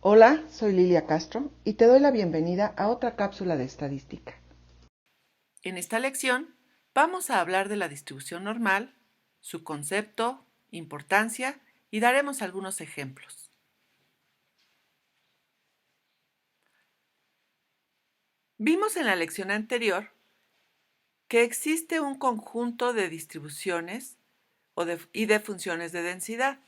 Hola, soy Lilia Castro y te doy la bienvenida a otra cápsula de estadística. En esta lección vamos a hablar de la distribución normal, su concepto, importancia y daremos algunos ejemplos. Vimos en la lección anterior que existe un conjunto de distribuciones y de funciones de densidad.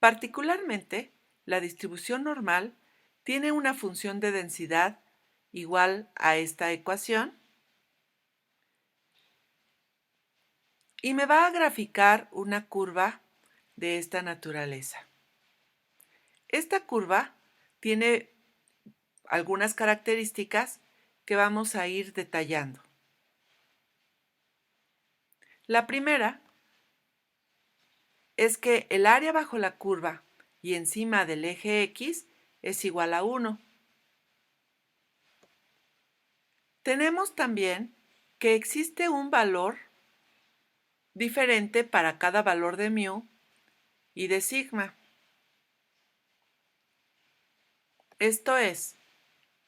Particularmente, la distribución normal tiene una función de densidad igual a esta ecuación y me va a graficar una curva de esta naturaleza. Esta curva tiene algunas características que vamos a ir detallando. La primera es que el área bajo la curva y encima del eje X es igual a 1. Tenemos también que existe un valor diferente para cada valor de mu y de sigma. Esto es,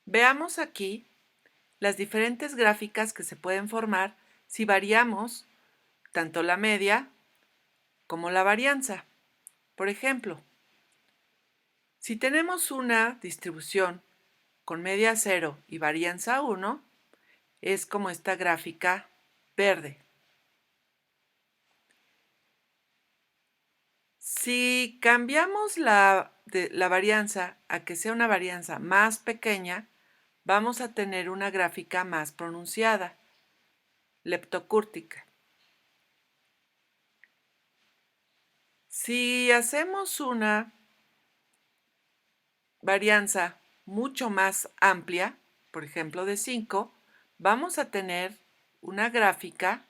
veamos aquí las diferentes gráficas que se pueden formar si variamos tanto la media como la varianza. Por ejemplo, si tenemos una distribución con media 0 y varianza 1, es como esta gráfica verde. Si cambiamos la varianza a que sea una varianza más pequeña, vamos a tener una gráfica más pronunciada, leptocúrtica. Si hacemos una varianza mucho más amplia, por ejemplo de 5, vamos a tener una gráfica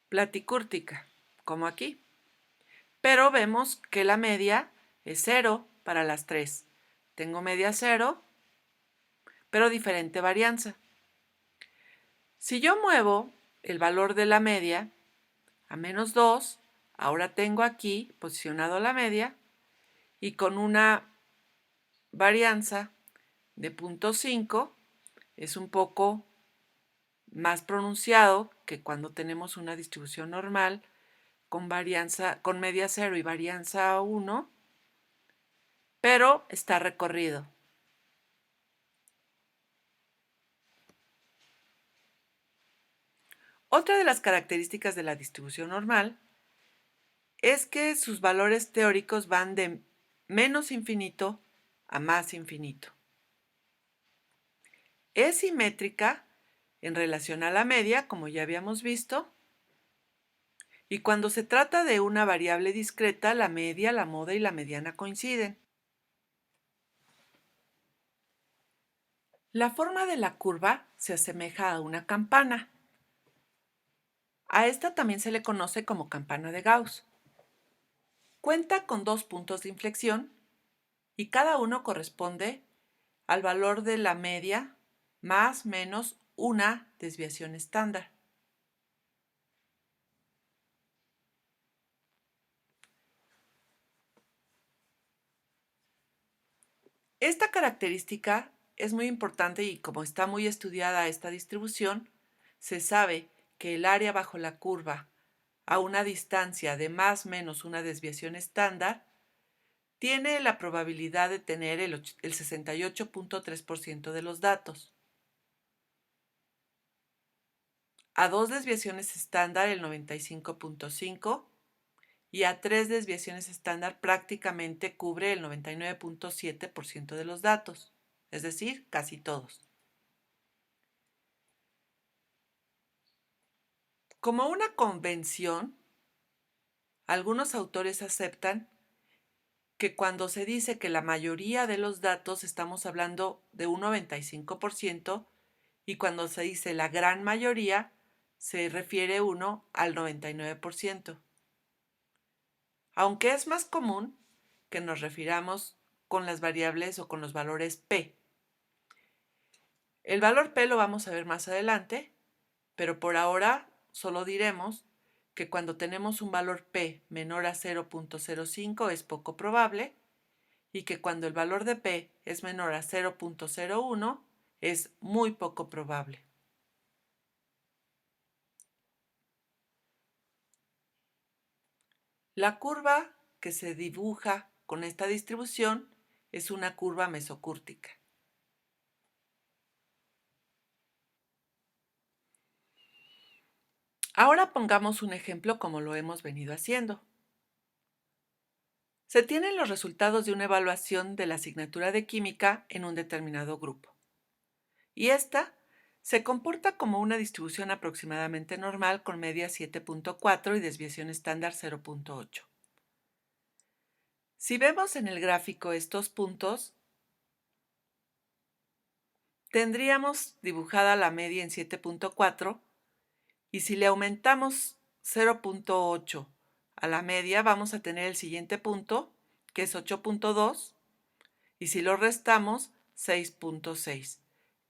platicúrtica, como aquí. Pero vemos que la media es 0 para las 3. Tengo media 0, pero diferente varianza. Si yo muevo el valor de la media a menos 2, ahora tengo aquí posicionado la media y con una varianza de 0.5 es un poco más pronunciado que cuando tenemos una distribución normal con media 0 y varianza 1, pero está recorrido. Otra de las características de la distribución normal es que sus valores teóricos van de menos infinito a más infinito. Es simétrica en relación a la media, como ya habíamos visto, y cuando se trata de una variable discreta, la media, la moda y la mediana coinciden. La forma de la curva se asemeja a una campana. A esta también se le conoce como campana de Gauss. Cuenta con 2 puntos de inflexión y cada uno corresponde al valor de la media más menos una desviación estándar. Esta característica es muy importante y como está muy estudiada esta distribución, se sabe que el área bajo la curva a una distancia de más menos una desviación estándar tiene la probabilidad de tener el 68.3% de los datos. A 2 desviaciones estándar el 95.5% y a 3 desviaciones estándar prácticamente cubre el 99.7% de los datos, es decir, casi todos. Como una convención, algunos autores aceptan que cuando se dice que la mayoría de los datos estamos hablando de un 95% y cuando se dice la gran mayoría se refiere uno al 99%. Aunque es más común que nos refiramos con las variables o con los valores P. El valor P lo vamos a ver más adelante, pero por ahora solo diremos que cuando tenemos un valor P menor a 0.05 es poco probable y que cuando el valor de P es menor a 0.01 es muy poco probable. La curva que se dibuja con esta distribución es una curva mesocúrtica. Ahora pongamos un ejemplo como lo hemos venido haciendo. Se tienen los resultados de una evaluación de la asignatura de química en un determinado grupo. Y esta se comporta como una distribución aproximadamente normal con media 7.4 y desviación estándar 0.8. Si vemos en el gráfico estos puntos, tendríamos dibujada la media en 7.4 y si le aumentamos 0.8 a la media vamos a tener el siguiente punto que es 8.2 y si lo restamos 6.6.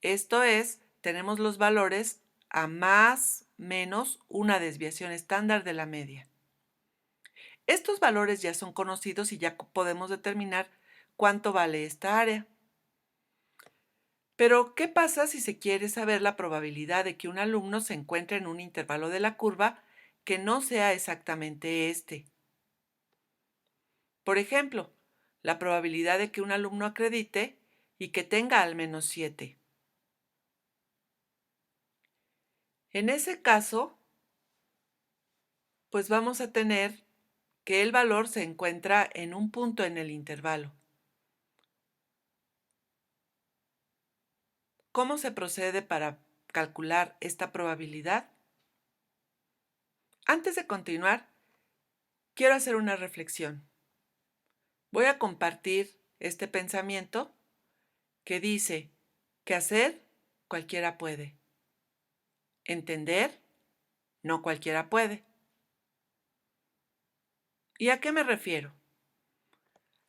Esto es, tenemos los valores a más menos una desviación estándar de la media. Estos valores ya son conocidos y ya podemos determinar cuánto vale esta área. Pero, ¿qué pasa si se quiere saber la probabilidad de que un alumno se encuentre en un intervalo de la curva que no sea exactamente este? Por ejemplo, la probabilidad de que un alumno acredite y que tenga al menos 7. En ese caso, pues vamos a tener que el valor se encuentra en un punto en el intervalo. ¿Cómo se procede para calcular esta probabilidad? Antes de continuar, quiero hacer una reflexión. Voy a compartir este pensamiento que dice que hacer cualquiera puede. Entender no cualquiera puede. ¿Y a qué me refiero?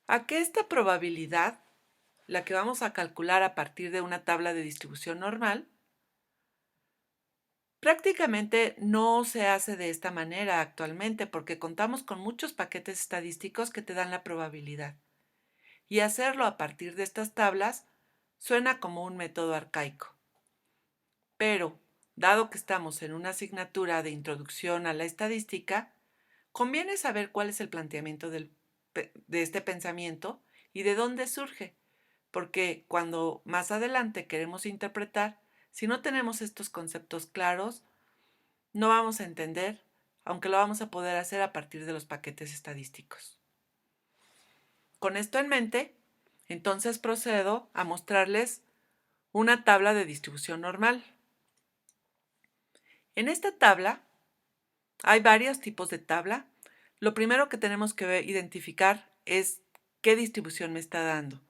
A que esta probabilidad, la que vamos a calcular a partir de una tabla de distribución normal, prácticamente no se hace de esta manera actualmente porque contamos con muchos paquetes estadísticos que te dan la probabilidad. Y hacerlo a partir de estas tablas suena como un método arcaico. Pero, dado que estamos en una asignatura de introducción a la estadística, conviene saber cuál es el planteamiento de este pensamiento y de dónde surge, porque cuando más adelante queremos interpretar, si no tenemos estos conceptos claros, no vamos a entender, aunque lo vamos a poder hacer a partir de los paquetes estadísticos. Con esto en mente, entonces procedo a mostrarles una tabla de distribución normal. En esta tabla hay varios tipos de tabla. Lo primero que tenemos que identificar es qué distribución me está dando.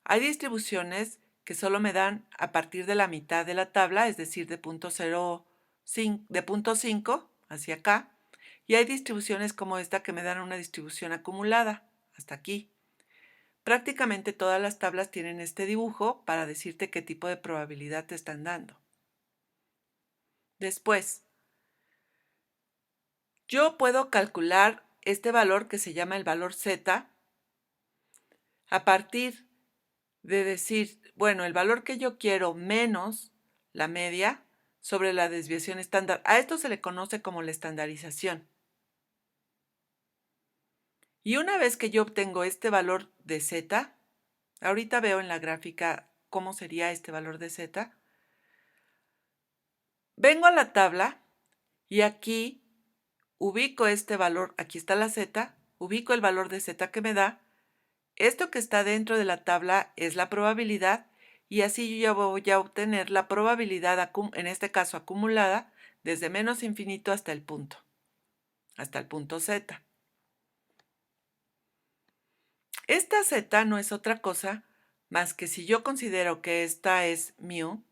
Hay distribuciones que solo me dan a partir de la mitad de la tabla, es decir, de punto 5 hacia acá, y hay distribuciones como esta que me dan una distribución acumulada, hasta aquí. Prácticamente todas las tablas tienen este dibujo para decirte qué tipo de probabilidad te están dando. Después, yo puedo calcular este valor que se llama el valor Z a partir de decir, bueno, el valor que yo quiero menos la media sobre la desviación estándar. A esto se le conoce como la estandarización. Y una vez que yo obtengo este valor de Z, ahorita veo en la gráfica cómo sería este valor de Z, vengo a la tabla y aquí ubico este valor, aquí está la Z, ubico el valor de Z que me da. Esto que está dentro de la tabla es la probabilidad y así yo ya voy a obtener la probabilidad, en este caso acumulada, desde menos infinito hasta el punto Z. Esta Z no es otra cosa más que si yo considero que esta es mu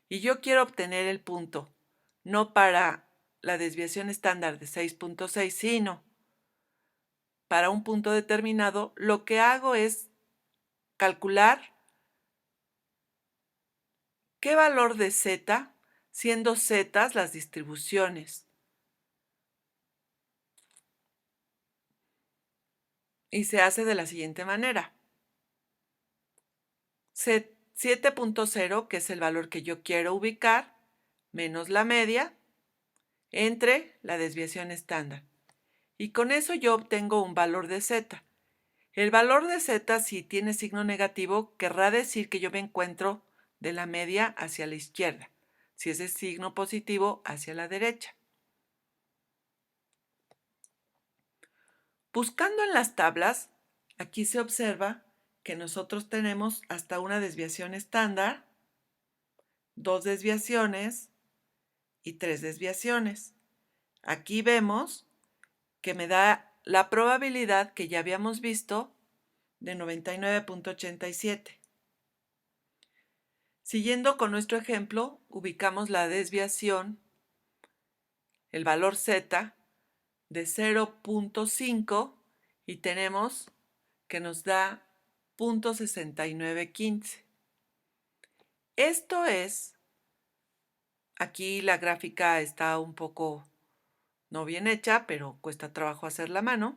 y yo quiero obtener el punto, no para la desviación estándar de 6.6, sino para un punto determinado, lo que hago es calcular qué valor de Z, siendo zetas las distribuciones. y se hace de la siguiente manera. 7.0, que es el valor que yo quiero ubicar, menos la media, entre la desviación estándar. Y con eso yo obtengo un valor de z. El valor de z, si tiene signo negativo, querrá decir que yo me encuentro de la media hacia la izquierda. Si es de signo positivo, hacia la derecha. Buscando en las tablas, aquí se observa que nosotros tenemos hasta una desviación estándar, 2 desviaciones y 3 desviaciones. Aquí vemos que me da la probabilidad que ya habíamos visto de 99.87. Siguiendo con nuestro ejemplo, ubicamos la desviación, el valor z, de 0.5 y tenemos que nos da 0.6915. Esto es, aquí la gráfica está un poco no bien hecha, pero cuesta trabajo hacerla a mano.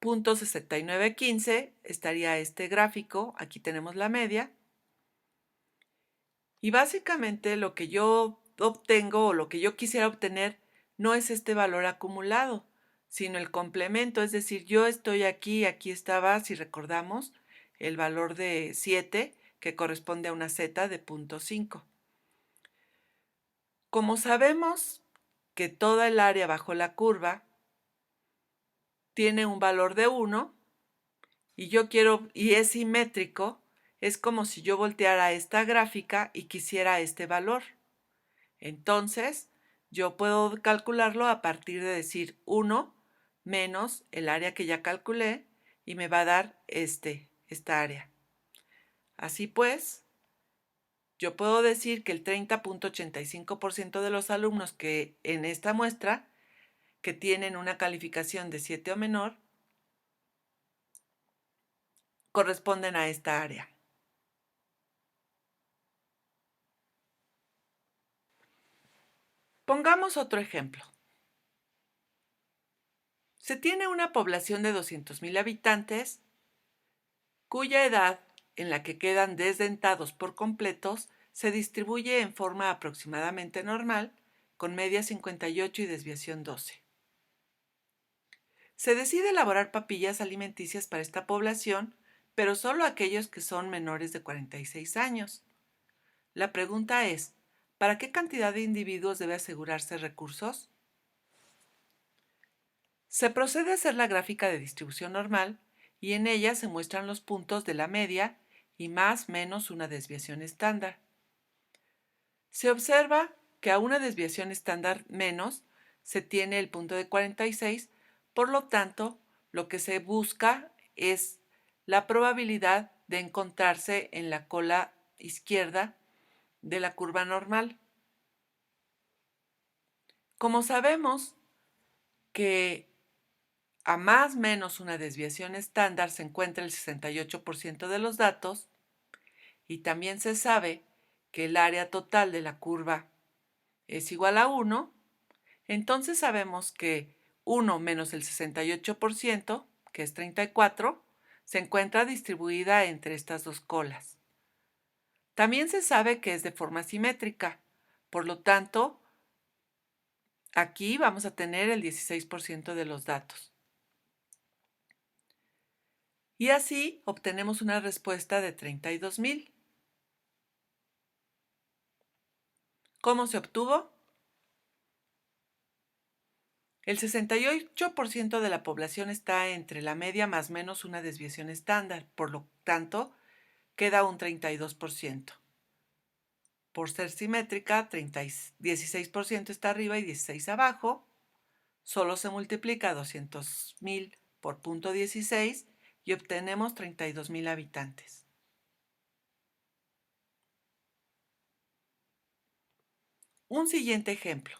0.6915 estaría este gráfico, aquí tenemos la media. Y básicamente lo que yo obtengo o lo que yo quisiera obtener no es este valor acumulado, sino el complemento, es decir, yo estoy aquí, aquí estaba, si recordamos, el valor de 7, que corresponde a una z de 0.5. Como sabemos que toda el área bajo la curva tiene un valor de 1 y es simétrico, es como si yo volteara esta gráfica y quisiera este valor. Entonces, yo puedo calcularlo a partir de decir 1 menos el área que ya calculé y me va a dar esta área. Así pues, yo puedo decir que el 30.85% de los alumnos que en esta muestra, que tienen una calificación de 7 o menor, corresponden a esta área. Pongamos otro ejemplo. Se tiene una población de 200,000 habitantes cuya edad en la que quedan desdentados por completos se distribuye en forma aproximadamente normal, con media 58 y desviación 12. Se decide elaborar papillas alimenticias para esta población, pero solo aquellos que son menores de 46 años. La pregunta es, ¿para qué cantidad de individuos debe asegurarse recursos? Se procede a hacer la gráfica de distribución normal y en ella se muestran los puntos de la media y más menos una desviación estándar. Se observa que a una desviación estándar menos se tiene el punto de 46, por lo tanto, lo que se busca es la probabilidad de encontrarse en la cola izquierda de la curva normal. Como sabemos que a más menos una desviación estándar se encuentra el 68% de los datos y también se sabe que el área total de la curva es igual a 1, entonces sabemos que 1 menos el 68%, que es 34, se encuentra distribuida entre estas dos colas. También se sabe que es de forma simétrica, por lo tanto, aquí vamos a tener el 16% de los datos. Y así obtenemos una respuesta de 32,000. ¿Cómo se obtuvo? El 68% de la población está entre la media más menos una desviación estándar, por lo tanto, queda un 32%. Por ser simétrica, 16% está arriba y 16 abajo. Solo se multiplica 200,000 por 0.16 y obtenemos 32,000 habitantes. Un siguiente ejemplo.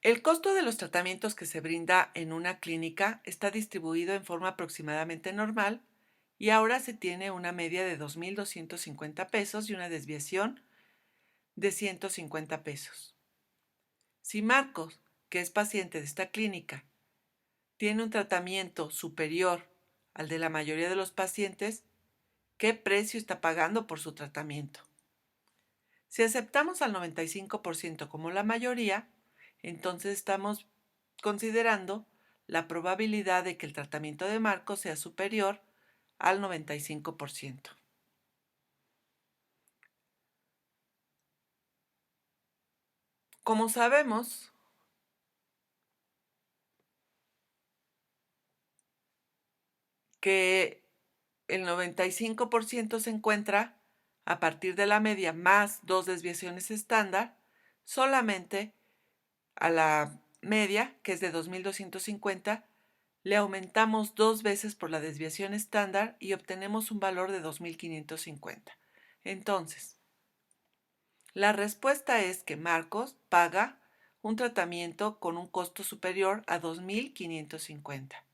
El costo de los tratamientos que se brinda en una clínica está distribuido en forma aproximadamente normal y ahora se tiene una media de 2,250 pesos y una desviación de 150 pesos. Si Marcos, que es paciente de esta clínica, tiene un tratamiento superior al de la mayoría de los pacientes, ¿qué precio está pagando por su tratamiento? Si aceptamos al 95% como la mayoría, entonces estamos considerando la probabilidad de que el tratamiento de Marcos sea superior al 95%. Como sabemos que el 95% se encuentra a partir de la media más 2 desviaciones estándar, solamente a la media, que es de 2250, le aumentamos 2 veces por la desviación estándar y obtenemos un valor de 2550. Entonces, la respuesta es que Marcos paga un tratamiento con un costo superior a 2550.